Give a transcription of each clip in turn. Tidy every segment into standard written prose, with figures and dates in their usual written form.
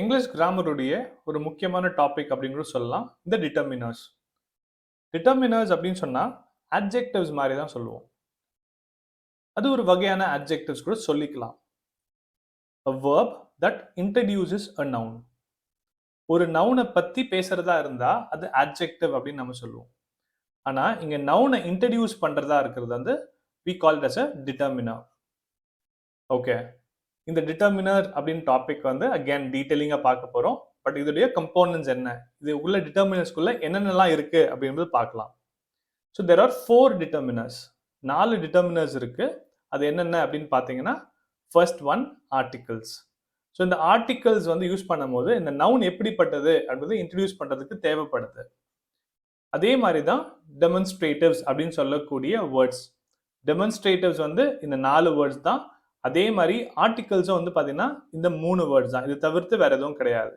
English கிராமருடைய ஒரு முக்கியமான topic அப்படின்னு கூட சொல்லலாம் இந்த டிட்டர்மினர்ஸ். டிட்டர்மினர்ஸ் அப்படின்னு சொன்னா அட்ஜெக்டிவ்ஸ் மாதிரி தான் சொல்லுவோம். அது ஒரு வகையான அட்ஜெக்டிவ்ஸ் கூட சொல்லிக்கலாம். A verb that introduces a noun. ஒரு நவுனை பத்தி பேசுறதா இருந்தா அது adjective அப்படின்னு நம்ம சொல்லுவோம். ஆனா இங்க நவுனை இன்ட்ரடியூஸ் பண்றதா இருக்கிறது வந்து we call it as a determiner. Okay, இந்த டிட்டர்மினர் அப்படின்னு டாபிக் வந்து அகேன் டீடைலிங்கா பார்க்க போறோம். பட் இதோடைய கம்போனன்ட்ஸ் என்ன, இது உள்ள டிட்டர்மினர்ஸ்குள்ள என்னென்னலாம் இருக்கு அப்படின்றது பார்க்கலாம். So there are 4 டிட்டர்மினர்ஸ். 4 டிட்டர்மினர்ஸ் இருக்கு. அது என்னென்ன அப்படின்னு பார்த்தீங்கன்னா, ஃபர்ஸ்ட் ஒன் ஆர்டிகல்ஸ். ஸோ இந்த ஆர்டிகல்ஸ் வந்து யூஸ் பண்ணும்போது இந்த நவுன் எப்படிப்பட்டது அப்படின்றத இன்ட்ரடியூஸ் பண்றதுக்கு தேவைப்படுது. அதே மாதிரி தான் டெமான்ஸ்ட்ரேட்டிவ்ஸ் அப்படின்னு சொல்லக்கூடிய வேர்ட்ஸ். டெமான்ஸ்ட்ரேட்டிவ்ஸ் வந்து இந்த 4 வேர்ட்ஸ் தான். அதே மாதிரி ஆர்டிகல்ஸும் வந்து பார்த்தீங்கன்னா இந்த 3 வேர்ட்ஸ் தான். இது தவிர்த்து வேற எதுவும் கிடையாது.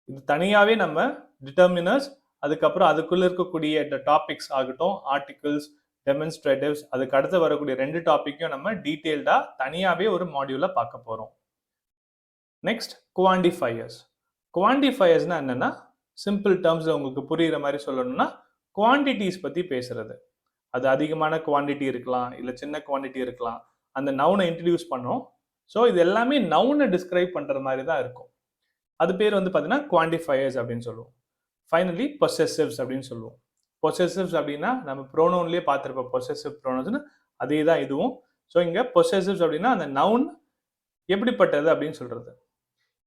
இது தனியாகவே நம்ம டிட்டர்மினர்ஸ், அதுக்கப்புறம் அதுக்குள்ள இருக்கக்கூடிய டாபிக்ஸ் ஆகட்டும், ஆர்டிகல்ஸ், டெமான்ஸ்ட்ரேட்டிவ்ஸ், அதுக்கு அடுத்து வரக்கூடிய 2 டாபிக்கையும் நம்ம டீட்டெயில்டா தனியாகவே ஒரு மாடியூல பார்க்க போறோம். நெக்ஸ்ட் குவான்டிஃபையர்ஸ். குவான்டிஃபையர்ஸ்னா என்னன்னா, சிம்பிள் டேர்ம்ஸ்ல உங்களுக்கு புரியுற மாதிரி சொல்லணும்னா குவான்டிட்டிஸ் பத்தி பேசுறது. அது அதிகமான குவான்டிட்டி இருக்கலாம், இல்லை சின்ன குவான்டிட்டி இருக்கலாம். அந்த நவுனை இன்ட்ரடியூஸ் பண்ணோம். ஸோ இது எல்லாமே நவுனை டிஸ்கிரைப் பண்ற மாதிரி தான் இருக்கும். அது பேர் வந்து பார்த்தீங்கன்னா குவான்டிஃபையர்ஸ் அப்படின்னு சொல்லுவோம். ஃபைனலி பொசெசிவ்ஸ் அப்படின்னு சொல்லுவோம். பொசெசிவ்ஸ் அப்படின்னா நம்ம ப்ரோனவுன்லேயே பார்த்துருப்போம். பொசெசிவ் ப்ரோனவுன்ஸ்னு அதே தான் இதுவும். ஸோ இங்கே பொசெசிவ்ஸ் அப்படின்னா அந்த நவுன் எப்படிப்பட்டது அப்படின்னு சொல்றது.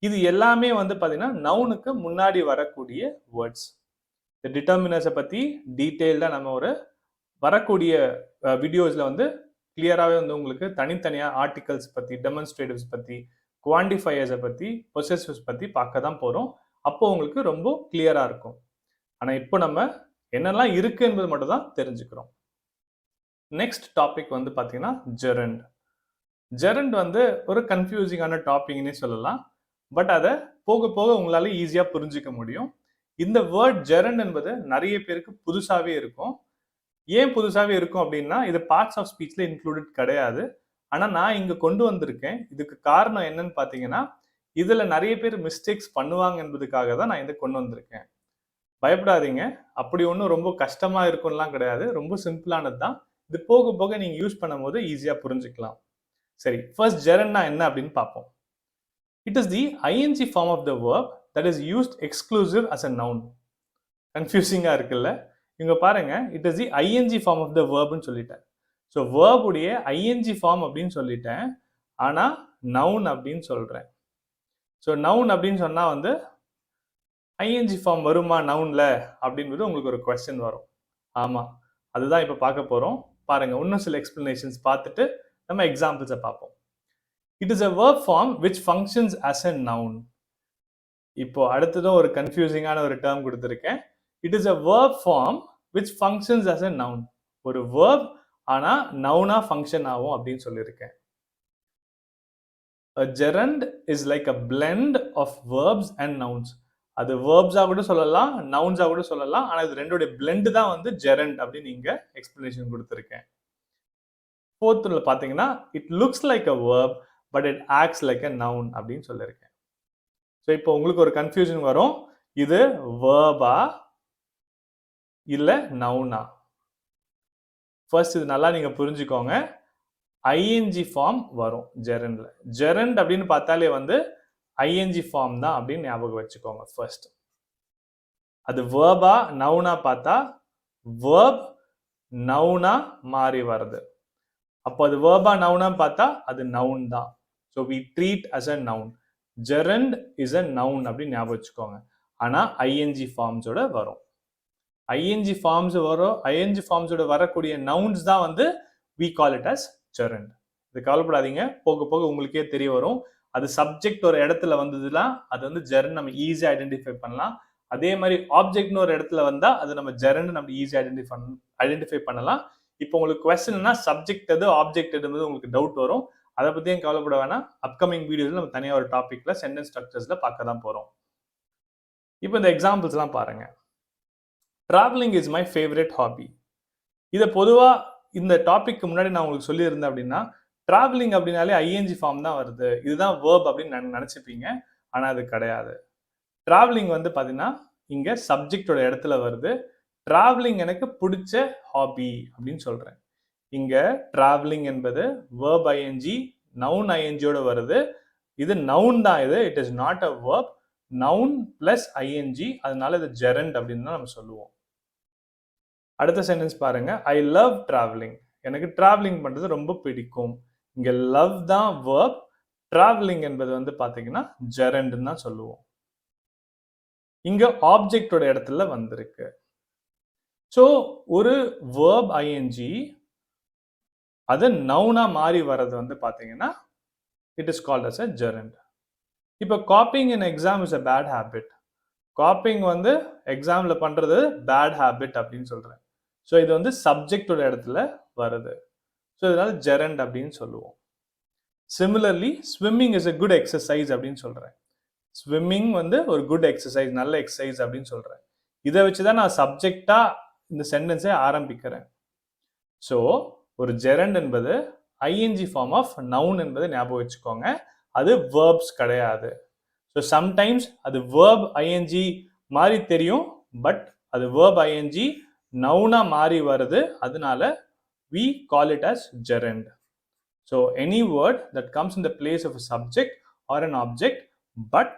இது எல்லாமே வந்து பார்த்தீங்கன்னா நவுனுக்கு முன்னாடி வரக்கூடிய வேர்ட்ஸ். இந்த டிட்டர்மினர்ஸை பற்றி டீட்டெயில்டாக நம்ம ஒரு வரக்கூடிய வீடியோஸில் வந்து கிளியராகவே வந்து உங்களுக்கு தனித்தனியாக ஆர்டிகல்ஸ் பற்றி, டெமான்ஸ்ட்ரேட்டிவ்ஸ் பற்றி, குவான்டிஃபையர்ஸை பற்றி, பொசெசிவ்ஸ் பற்றி பார்க்க தான் போகிறோம். அப்போ உங்களுக்கு ரொம்ப கிளியராக இருக்கும். ஆனால் இப்போ நம்ம என்னெல்லாம் இருக்கு என்பது மட்டும் தான் தெரிஞ்சுக்கிறோம். நெக்ஸ்ட் டாபிக் வந்து பார்த்தீங்கன்னா ஜெரண்ட். ஜெரண்ட் வந்து ஒரு கன்ஃபியூசிங்கான டாபிக்னே சொல்லலாம். பட் அதை போக போக உங்களால ஈஸியாக புரிஞ்சிக்க முடியும். இந்த வேர்ட் ஜெரண்ட் என்பது நிறைய பேருக்கு புதுசாகவே இருக்கும். ஏன் புதுசாகவே இருக்கும் அப்படின்னா, இது பார்ட்ஸ் ஆஃப் ஸ்பீச்ல இன்க்ளூடட் கிடையாது. ஆனால் நான் இங்கே கொண்டு வந்திருக்கேன். இதுக்கு காரணம் என்னன்னு பார்த்தீங்கன்னா, இதில் நிறைய பேர் மிஸ்டேக்ஸ் பண்ணுவாங்க என்பதுக்காக தான் நான் இதை கொண்டு வந்திருக்கேன். பயப்படாதீங்க, அப்படி ஒன்றும் ரொம்ப கஷ்டமாக இருக்கும்லாம் கிடையாது. ரொம்ப சிம்பிளானது தான். இது போக போக நீங்கள் யூஸ் பண்ணும்போது ஈஸியாக புரிஞ்சுக்கலாம். சரி, ஃபர்ஸ்ட் ஜெரண்ட்னா என்ன அப்படின்னு பார்ப்போம். It is the ING form of the verb that is used exclusive as a noun. கன்ஃபியூசிங்காக இருக்குல்ல? இங்க பாருங்க, it is the ING form of the வேர்ப்னு சொல்லிட்டேன். ஸோ வேர்புடைய ஐஎன்ஜி ஃபார்ம் அப்படின்னு சொல்லிட்டேன். ஆனால் நவுன் அப்படின்னு சொல்றேன். ஸோ நவுன் அப்படின்னு சொன்னா வந்து ஐஎன்ஜி ஃபார்ம் வருமா நவுன்ல அப்படின்றது உங்களுக்கு ஒரு கொஸ்டின் வரும். ஆமாம், அதுதான் இப்போ பார்க்க போகிறோம். பாருங்க, இன்னும் சில எக்ஸ்பிளனேஷன்ஸ் பார்த்துட்டு நம்ம எக்ஸாம்பிள்ஸை பார்ப்போம். It is a verb form which functions as a noun. இப்போ அடுத்ததும் ஒரு கன்ஃபியூசிங்கான ஒரு டேர்ம் கொடுத்துருக்கேன். It is a verb form which functions as a noun. ஒரு வேர்ப் ஆனால் நவுனா ஃபங்க்ஷன் ஆகும் அப்படின்னு சொல்லியிருக்கேன். A gerund is like a blend of verbs and nouns. அது verbs கூட சொல்லலாம், nouns கூட சொல்லலாம். ஆனால் இது ரெண்டோட blend தான் வந்து gerund அப்படின்னு நீங்க எக்ஸ்பிளனேஷன் கொடுத்துருக்கேன். ஃபோர்த்ல பார்த்தீங்கன்னா, it looks like a verb but it acts like a noun அப்படின்னு சொல்லியிருக்கேன். ஸோ இப்போ உங்களுக்கு ஒரு கன்ஃபியூஷன் வரும், இது வேர்பா இல்லை நவுனா? ஃபர்ஸ்ட் இது நல்லா நீங்க புரிஞ்சுக்கோங்க. ஐஎன்ஜி ஃபார்ம் வரும் ஜெரண்ட்ல. ஜெரண்ட் அப்படின்னு பார்த்தாலே வந்து ஐஎன்ஜி ஃபார்ம் தான் அப்படின்னு ஞாபகம் வச்சுக்கோங்க. ஃபர்ஸ்ட் அது வேர்பா நவுனா பார்த்தா வேர்ப் நவுனா மாறி வருது. அப்போ அது வேர்பா நவுனா பார்த்தா அது நவுன் தான். So we treat as a noun. Gerund is a noun அப்படின்னு ஞாபகம் வச்சுக்கோங்க. ஆனால் ஐஎன்ஜி ஃபார்ம்ஸோட வரும். ஐஎன்ஜி ஃபார்ம்ஸ் வரும். ஐஎன்ஜி ஃபார்ம்ஸோட வரக்கூடிய நவுன்ஸ் தான் வந்து we call it as gerund. இது கவலைப்படாதீங்க, போக போக உங்களுக்கே தெரிய வரும். அது சப்ஜெக்ட் ஒரு இடத்துல வந்ததுன்னா அது வந்து gerund நம்ம ஈஸியா ஐடென்டிஃபை பண்ணலாம். அதே மாதிரி ஆப்ஜெக்ட்னு ஒரு இடத்துல வந்தா அது நம்ம gerund நம்ம ஈஸியா ஐடென்டிஃபை பண்ணலாம். இப்போ உங்களுக்கு கொஸ்டின்னா சப்ஜெக்ட் எது ஆப்ஜெக்ட் எதுன்னு உங்களுக்கு டவுட் வரும். அதை பத்தியும் கவலைப்பட வேணாம். அப்கமிங் வீடியோஸ்ல நம்ம தனியாக ஒரு டாபிக்ல சென்டென்ஸ் ஸ்ட்ரக்சர்ஸ்ல பார்க்க தான் போறோம். இப்போ இந்த எக்ஸாம்பிள்ஸ் எல்லாம் பாருங்க. Travelling is my favourite hobby. இதை பொதுவாக இந்த டாபிக்கு முன்னாடி நான் உங்களுக்கு சொல்லியிருந்தேன் அப்படின்னா, டிராவலிங் அப்படின்னாலே ஐஎன்ஜி ஃபார்ம் தான் வருது, இதுதான் வேர்ப் அப்படின்னு நினச்சிப்பீங்க. ஆனால் அது கிடையாது. ட்ராவலிங் வந்து பார்த்தீங்கன்னா இங்கே சப்ஜெக்டோட இடத்துல வருது. ட்ராவலிங் எனக்கு பிடிச்ச ஹாபி அப்படின்னு சொல்கிறேன். இங்கே ட்ராவலிங் என்பது verb ing, noun ingயோட வருது. இது நவுன் தான் இது. It is not a verb. Noun plus ing, அதனால இது ஜெரண்ட் அப்படின்னு தான் நம்ம சொல்லுவோம். அடுத்த சென்டென்ஸ் பாருங்க. I love travelling. எனக்கு ட்ராவலிங் பண்ணுறது ரொம்ப பிடிக்கும். இங்கே லவ் தான் verb. ட்ராவலிங் என்பது வந்து பார்த்தீங்கன்னா ஜெரண்ட்னு தான் சொல்லுவோம். இங்க ஆப்ஜெக்டோட இடத்துல வந்திருக்கு. ஸோ ஒரு verb ing அது நவுனா மாறி வர்றது வந்து பார்த்தீங்கன்னா it is called as a gerund. இப்போ copying in exam is a bad habit. Copying வந்து எக்ஸாமில் பண்ணுறது பேட் ஹேபிட் அப்படின்னு சொல்கிறேன். ஸோ இது வந்து சப்ஜெக்டோட இடத்துல வருது. ஸோ இதனால ஜெரண்ட் அப்படின்னு சொல்லுவோம். Similarly swimming is a good exercise அப்படின்னு சொல்கிறேன். ஸ்விம்மிங் வந்து ஒரு குட் எக்ஸசைஸ், நல்ல எக்ஸசைஸ் அப்படின்னு சொல்கிறேன். இதை வச்சு தான் நான் சப்ஜெக்டாக இந்த சென்டென்ஸை ஆரம்பிக்கிறேன். ஸோ ஒரு ஜெரண்ட் என்பது ஐஎன்ஜி ஃபார்ம் ஆஃப் நவுன் என்பதை ஞாபகம் வச்சுக்கோங்க. அது வேர்ப்ஸ் கிடையாது. ஸோ சம்டைம்ஸ் அது வேர்ப் ஐஎன்ஜி மாதிரி தெரியும், பட் அது வேர்ப் ஐஎன்ஜி நவுனா மாறி வருது. அதனால we call it as gerund. So any word that comes in the place of a subject or an object, but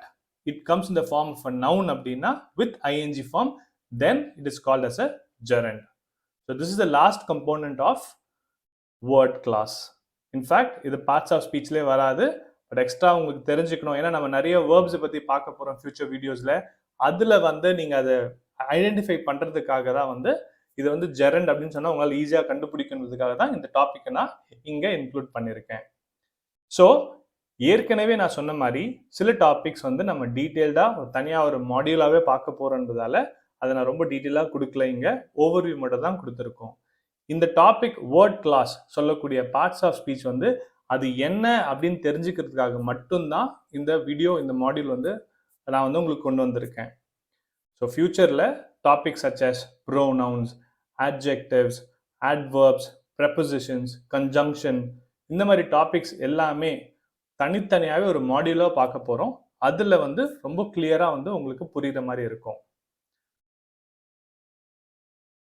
it comes in the form of a noun அப்படின்னா with ing form, then it is called as a gerund. So this is the last component of word class. In fact, இது parts of speechலே வராது, but extra உங்களுக்கு தெரிஞ்சுக்கணும். ஏன்னா நம்ம நிறைய வேர்ப்ஸை பற்றி பார்க்க போகிறோம் ஃபியூச்சர் வீடியோஸில். அதில் வந்து நீங்கள் அதை ஐடென்டிஃபை பண்ணுறதுக்காக தான் வந்து இது வந்து ஜெரண்ட் அப்படின்னு சொன்னால் உங்களால் ஈஸியாக கண்டுபிடிக்கிறதுக்காக தான் இந்த டாப்பிக்கை நான் இங்கே இன்க்ளூட் பண்ணியிருக்கேன். ஸோ ஏற்கனவே நான் சொன்ன மாதிரி சில டாபிக்ஸ் வந்து நம்ம டீட்டெயில்டாக தனியாக ஒரு மாடியூலாகவே பார்க்க போகிறோன்றதால அதை நான் ரொம்ப டீட்டெயிலாக கொடுக்கல. இங்கே ஓவர்வியூ மட்டும் தான் கொடுத்துருக்கோம். இந்த டாபிக் வேர்ட் கிளாஸ் சொல்லக்கூடிய பார்ட்ஸ் ஆஃப் ஸ்பீச் வந்து அது என்ன அப்படின்னு தெரிஞ்சுக்கிறதுக்காக மட்டும்தான் இந்த வீடியோ, இந்த மாடியூல் வந்து நான் வந்து உங்களுக்கு கொண்டு வந்திருக்கேன். ஸோ ஃபியூச்சரில் topics such as pronouns, adjectives, adverbs, prepositions, conjunction, இந்த மாதிரி டாபிக்ஸ் எல்லாமே தனித்தனியாகவே ஒரு மாடியூலாக பார்க்க போகிறோம். அதில் வந்து ரொம்ப கிளியராக வந்து உங்களுக்கு புரிகிற மாதிரி இருக்கும்.